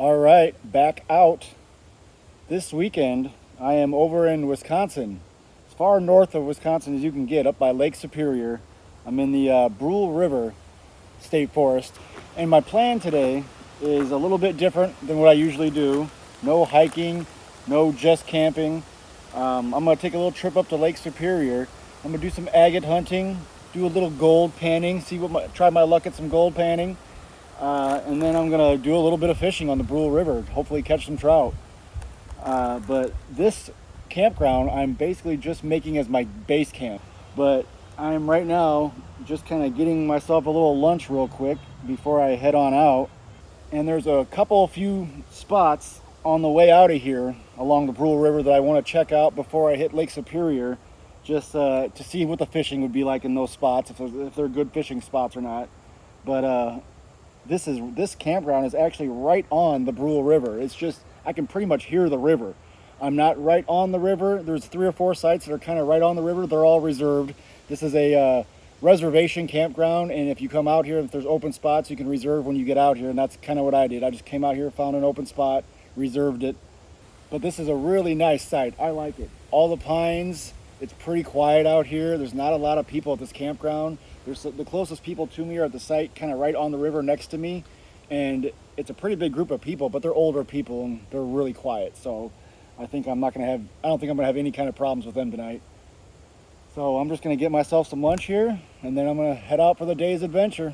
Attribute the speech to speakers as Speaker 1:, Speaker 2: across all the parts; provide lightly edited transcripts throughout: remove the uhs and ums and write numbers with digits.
Speaker 1: All right, back out. This weekend, I am over in Wisconsin, as far north of Wisconsin as you can get, up by Lake Superior. I'm in the Brule River State Forest, and my plan today is a little bit different than what I usually do. No hiking, no just camping. I'm gonna take a little trip up to Lake Superior. I'm gonna do some agate hunting, do a little gold panning, try my luck at some gold panning. And then I'm gonna do a little bit of fishing on the Brule River, hopefully catch some trout. But this campground I'm basically just making as my base camp. But I'm right now just kind of getting myself a little lunch real quick before I head on out. And there's a few spots on the way out of here along the Brule River that I want to check out before I hit Lake Superior, just to see what the fishing would be like in those spots, if they're good fishing spots or not. But this campground is actually right on the Brule River. It's just, I can pretty much hear the river. I'm not right on the river. There's 3 or 4 sites that are kind of right on the river. They're all reserved. This is a reservation campground, and if you come out here, if there's open spots, you can reserve when you get out here, and that's kind of what I did. I just came out here, found an open spot, reserved it. But this is a really nice site. I like it. All the pines. It's pretty quiet out here. There's not a lot of people at this campground. The closest people to me are at the site kind of right on the river next to me, and it's a pretty big group of people, but they're older people and they're really quiet. So I don't think I'm gonna have any kind of problems with them tonight. So I'm just gonna get myself some lunch here, and then I'm gonna head out for the day's adventure.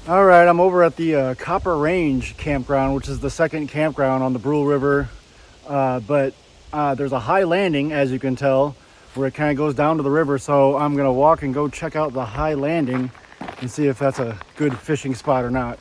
Speaker 1: All right, I'm over at the Copper Range campground, which is the second campground on the Brule River. But there's a high landing, as you can tell, where it kind of goes down to the river. So I'm gonna walk and go check out the high landing and see if that's a good fishing spot or not.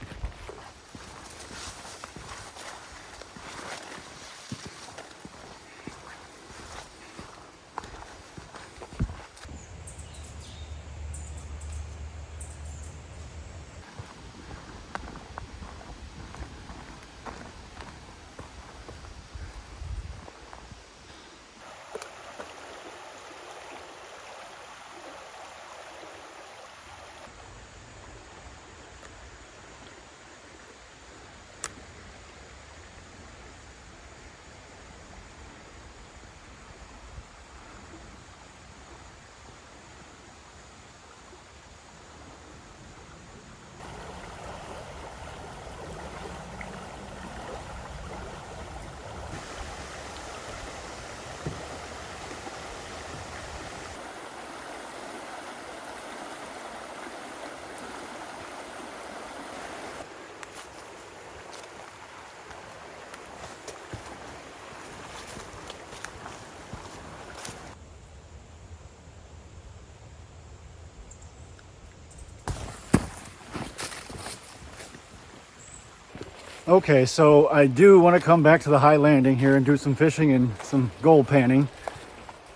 Speaker 1: Okay, so I do want to come back to the high landing here and do some fishing and some gold panning.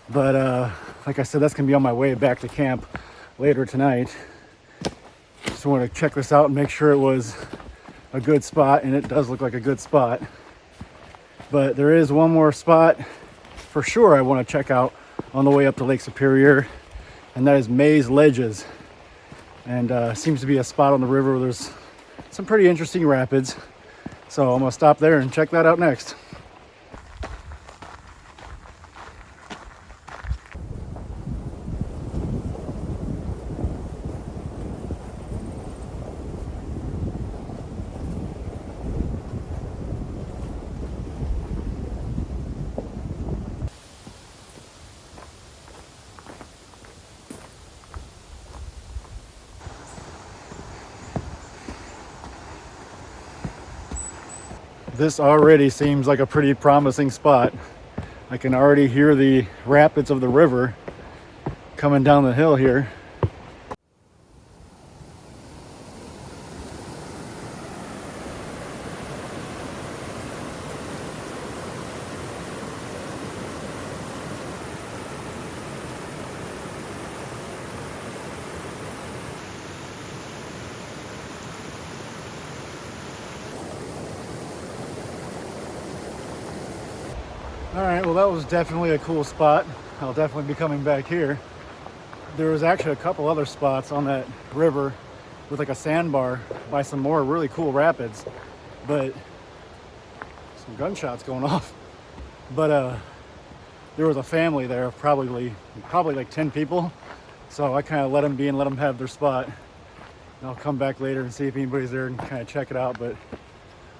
Speaker 1: But like I said, that's gonna be on my way back to camp later tonight. Just want to check this out and make sure it was a good spot, and it does look like a good spot. But there is one more spot for sure I want to check out on the way up to Lake Superior, and that is Maze Ledges. And seems to be a spot on the river where there's some pretty interesting rapids. So I'm gonna stop there and check that out next. This already seems like a pretty promising spot. I can already hear the rapids of the river coming down the hill here. All right, well, that was definitely a cool spot. I'll definitely be coming back here. there was actually a couple other spots on that river with like a sandbar by some more really cool rapids, but some gunshots going off. But there was a family there of probably like 10 people, so I kind of let them be and let them have their spot, and I'll come back later and see if anybody's there and kind of check it out. But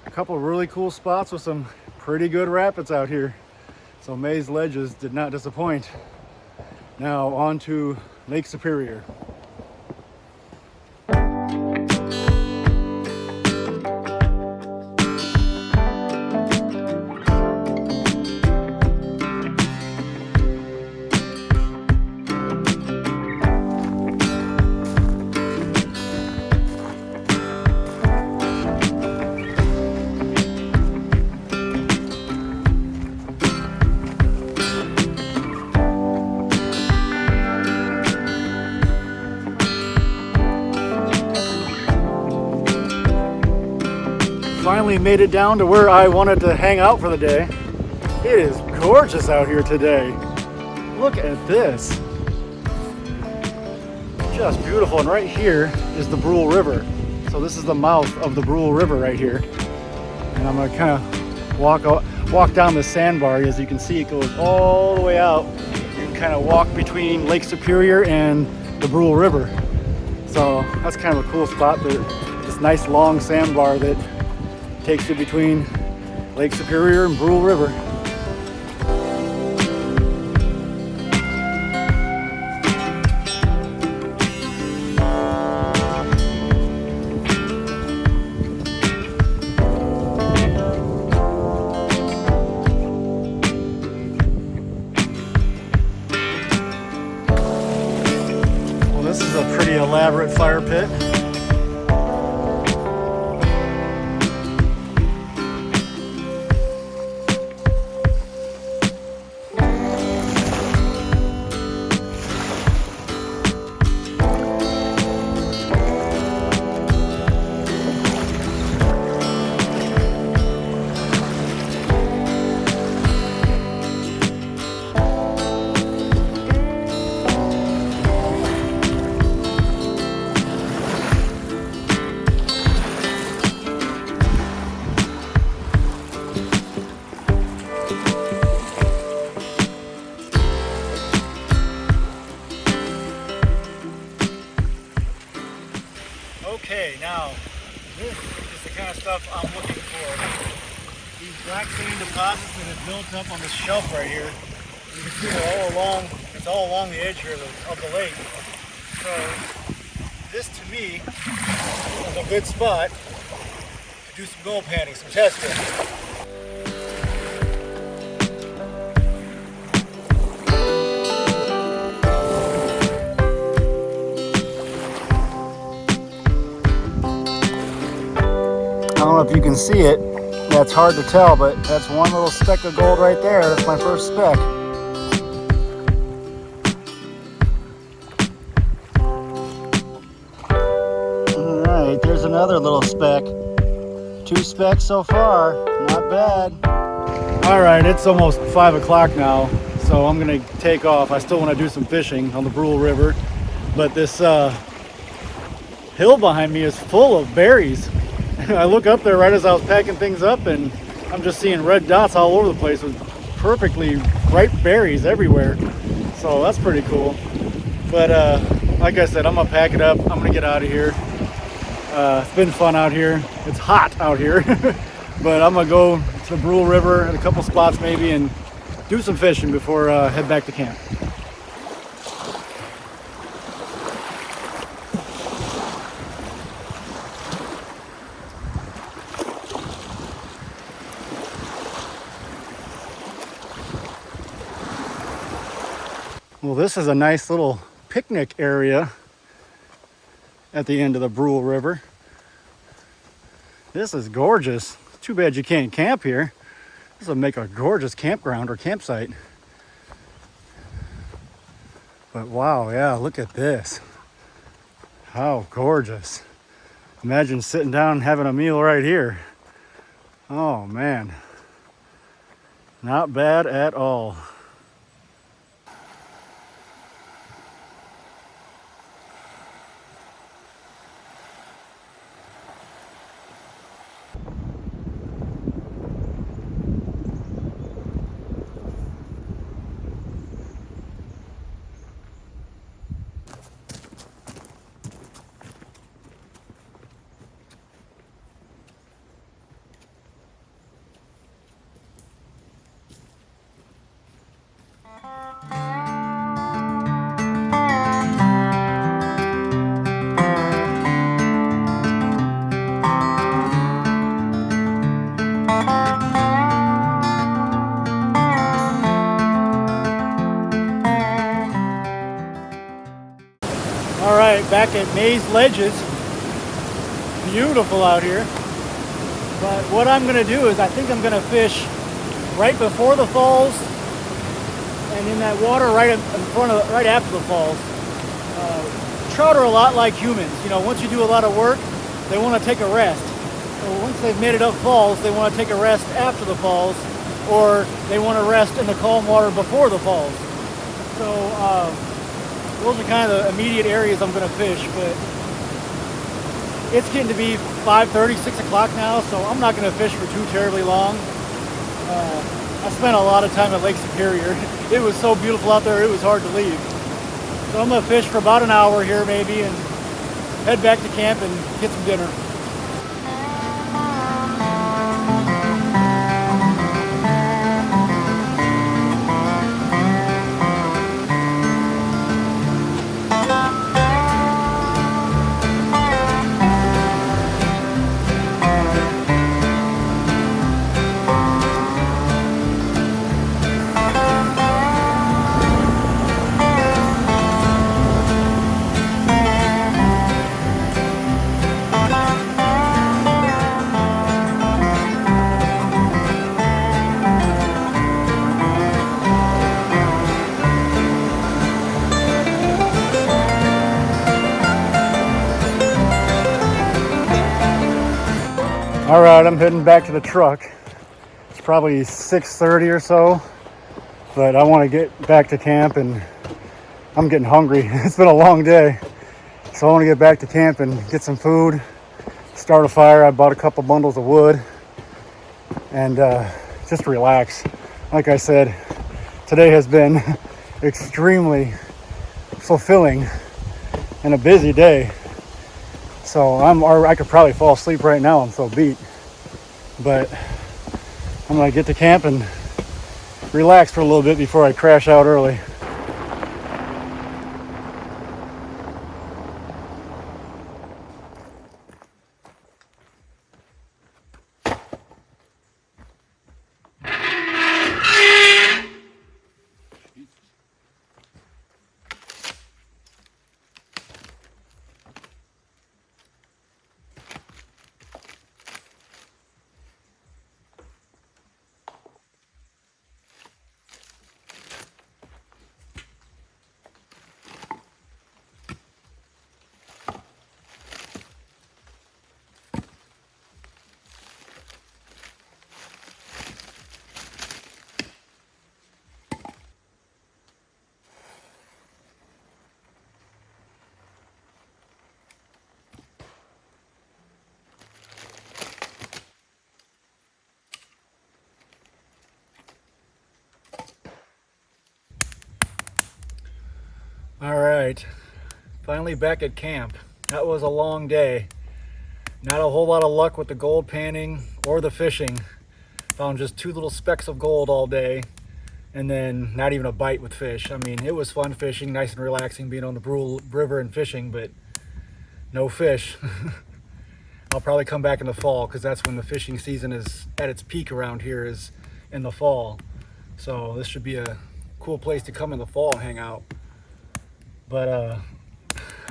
Speaker 1: a couple of really cool spots with some pretty good rapids out here, so May's Ledges did not disappoint. Now on to Lake Superior. Finally made it down to where I wanted to hang out for the day. It is gorgeous out here today. Look at this. Just beautiful. And right here is the Brule River. So this is the mouth of the Brule River right here. And I'm gonna kind of walk down the sandbar. As you can see, it goes all the way out. You can kind of walk between Lake Superior and the Brule River. So that's kind of a cool spot. This nice long sandbar that takes you between Lake Superior and Brule River. Well, this is a pretty elaborate fire pit. Okay, now this is the kind of stuff I'm looking for. These black sand deposits that have built up on this shelf right here. You can see it's all along the edge here of the lake. So this to me is a good spot to do some gold panning, some testing. I don't know if you can see it. Yeah, it's hard to tell, but that's one little speck of gold right there. That's my first speck. All right, there's another little speck. 2 specks so far. Not bad. All right, it's almost 5 o'clock now, so I'm gonna take off. I still want to do some fishing on the Brule River, but this hill behind me is full of berries. I look up there right as I was packing things up, and I'm just seeing red dots all over the place with perfectly ripe berries everywhere. So that's pretty cool. But like I said, I'm gonna pack it up. I'm gonna get out of here. It's been fun out here. It's hot out here, but I'm gonna go to the Brule River at a couple spots maybe and do some fishing before head back to camp. Well, this is a nice little picnic area at the end of the Brule River. This is gorgeous. Too bad you can't camp here. This will make a gorgeous campground or campsite. But wow, yeah, look at this. How gorgeous. Imagine sitting down and having a meal right here. Oh man. Not bad at all. at Maze Ledges. Beautiful out here. But what I'm going to do is I think I'm going to fish right before the falls and in that water right right after the falls. Trout are a lot like humans. You know, once you do a lot of work, they want to take a rest. So once they've made it up falls, they want to take a rest after the falls, or they want to rest in the calm water before the falls. So those are kind of the immediate areas I'm going to fish. But it's getting to be 5:30, 6 o'clock now, so I'm not going to fish for too terribly long. I spent a lot of time at Lake Superior. It was so beautiful out there, it was hard to leave. So I'm going to fish for about an hour here maybe and head back to camp and get some dinner. All right, I'm heading back to the truck. It's probably 6:30 or so, but I want to get back to camp and I'm getting hungry. It's been a long day, so I want to get back to camp and get some food, start a fire. I bought a couple bundles of wood and just relax. Like I said, today has been extremely fulfilling and a busy day. So I could probably fall asleep right now. I'm so beat. But I'm gonna get to camp and relax for a little bit before I crash out early. All right, finally back at camp. That was a long day. Not a whole lot of luck with the gold panning or the fishing. Found just 2 little specks of gold all day and then not even a bite with fish. I mean, it was fun fishing, nice and relaxing being on the Brule River and fishing, but no fish. I'll probably come back in the fall because that's when the fishing season is at its peak around here, is in the fall. So this should be a cool place to come in the fall and hang out. But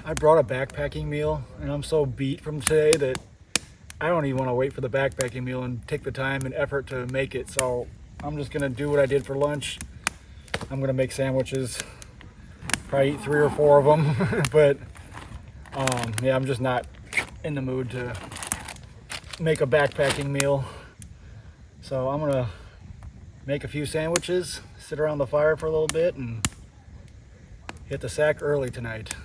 Speaker 1: I brought a backpacking meal and I'm so beat from today that I don't even want to wait for the backpacking meal and take the time and effort to make it. So I'm just gonna do what I did for lunch. I'm gonna make sandwiches, probably eat 3 or 4 of them. But yeah, I'm just not in the mood to make a backpacking meal. So I'm gonna make a few sandwiches, sit around the fire for a little bit and hit the sack early tonight.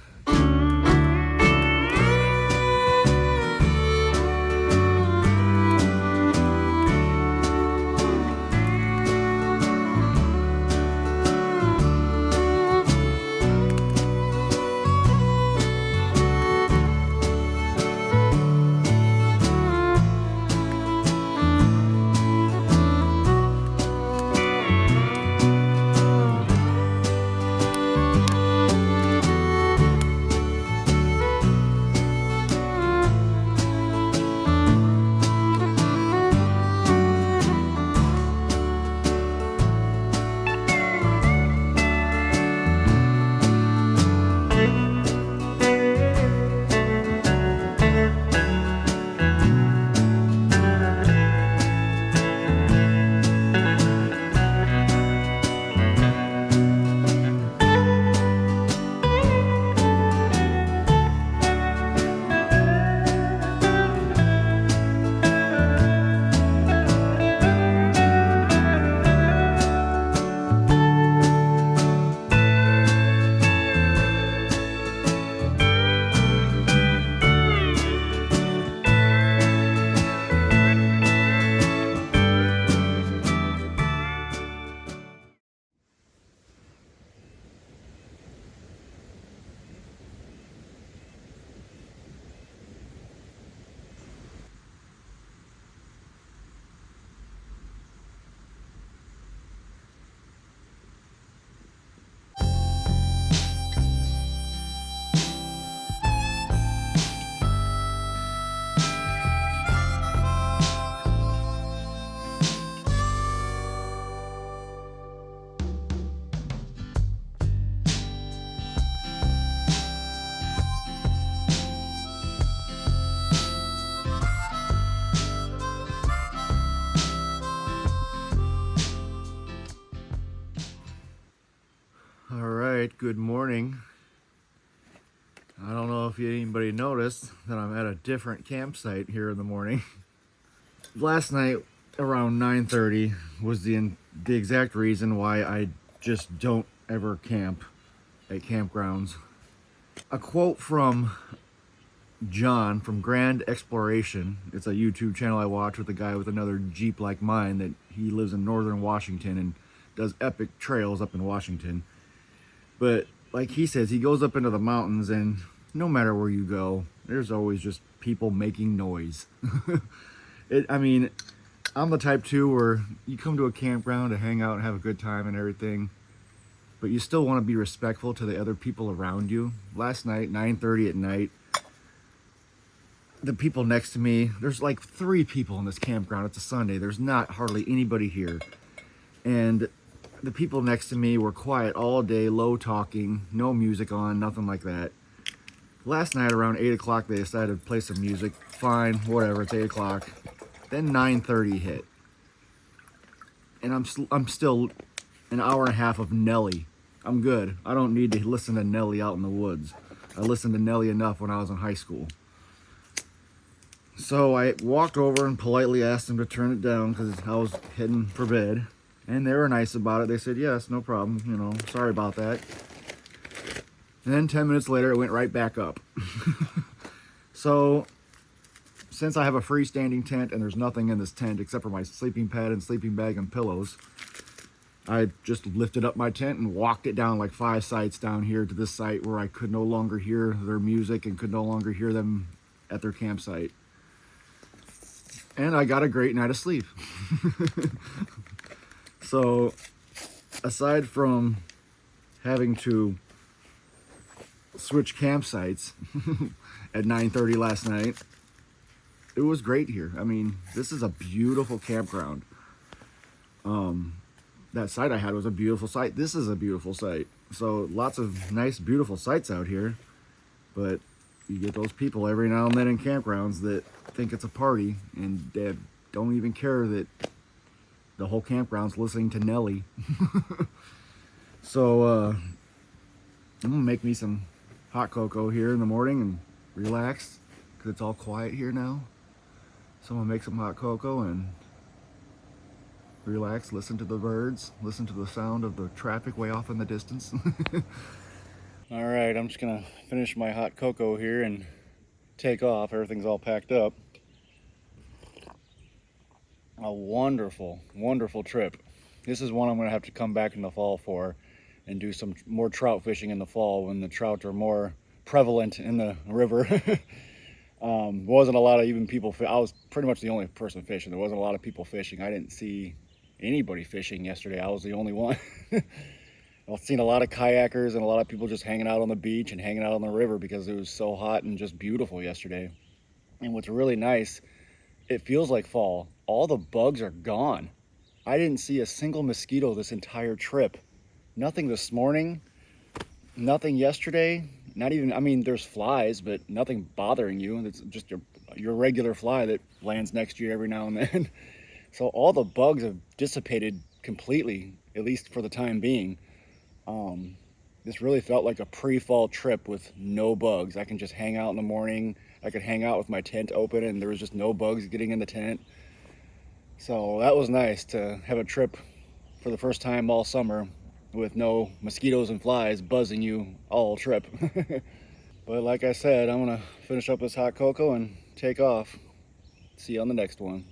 Speaker 1: Good morning. I don't know if anybody noticed that I'm at a different campsite here in the morning. Last night around 9:30 was the exact reason why I just don't ever camp at campgrounds. A quote from John from Grand Exploration. It's a YouTube channel I watch with a guy with another Jeep like mine that he lives in northern Washington and does epic trails up in Washington. But like he says, he goes up into the mountains and no matter where you go, there's always just people making noise. I mean, I'm the type too where you come to a campground to hang out and have a good time and everything, but you still want to be respectful to the other people around you. Last night, 9:30 at night, the people next to me, there's like 3 people in this campground. It's a Sunday. There's not hardly anybody here. And the people next to me were quiet all day, low talking, no music on, nothing like that. Last night around 8 o'clock, they decided to play some music. Fine, whatever, it's 8 o'clock. Then 9:30 hit. And I'm still an hour and a half of Nelly. I'm good. I don't need to listen to Nelly out in the woods. I listened to Nelly enough when I was in high school. So I walked over and politely asked them to turn it down because I was heading for bed. And they were nice about it. They said, yes, no problem, you know, sorry about that. And then 10 minutes later, it went right back up. So, since I have a freestanding tent and there's nothing in this tent except for my sleeping pad and sleeping bag and pillows, I just lifted up my tent and walked it down like 5 sites down here to this site where I could no longer hear their music and could no longer hear them at their campsite. And I got a great night of sleep. So, aside from having to switch campsites at 9:30 last night, it was great here. I mean, this is a beautiful campground. That site I had was a beautiful site. This is a beautiful site. So lots of nice, beautiful sites out here. But you get those people every now and then in campgrounds that think it's a party and they don't even care that the whole campground's listening to Nelly. So I'm gonna make me some hot cocoa here in the morning and relax because it's all quiet here now. So I'm gonna make some hot cocoa and relax, listen to the birds, listen to the sound of the traffic way off in the distance. All right, I'm just gonna finish my hot cocoa here and take off. Everything's all packed up. A wonderful, wonderful trip. This is one I'm gonna have to come back in the fall for and do some more trout fishing in the fall when the trout are more prevalent in the river. Wasn't a lot of even people. I was pretty much the only person fishing. There wasn't a lot of people fishing. I didn't see anybody fishing yesterday. I was the only one. I've seen a lot of kayakers and a lot of people just hanging out on the beach and hanging out on the river because it was so hot and just beautiful yesterday. And what's really nice, it feels like fall. All the bugs are gone. I didn't see a single mosquito this entire trip. Nothing this morning, nothing yesterday, not even, I mean, there's flies, but nothing bothering you. It's just your regular fly that lands next to you every now and then. So all the bugs have dissipated completely, at least for the time being. This really felt like a pre-fall trip with no bugs. I can just hang out in the morning. I could hang out with my tent open and there was just no bugs getting in the tent. So that was nice to have a trip for the first time all summer with no mosquitoes and flies buzzing you all trip. But like I said, I'm gonna finish up this hot cocoa and take off. See you on the next one.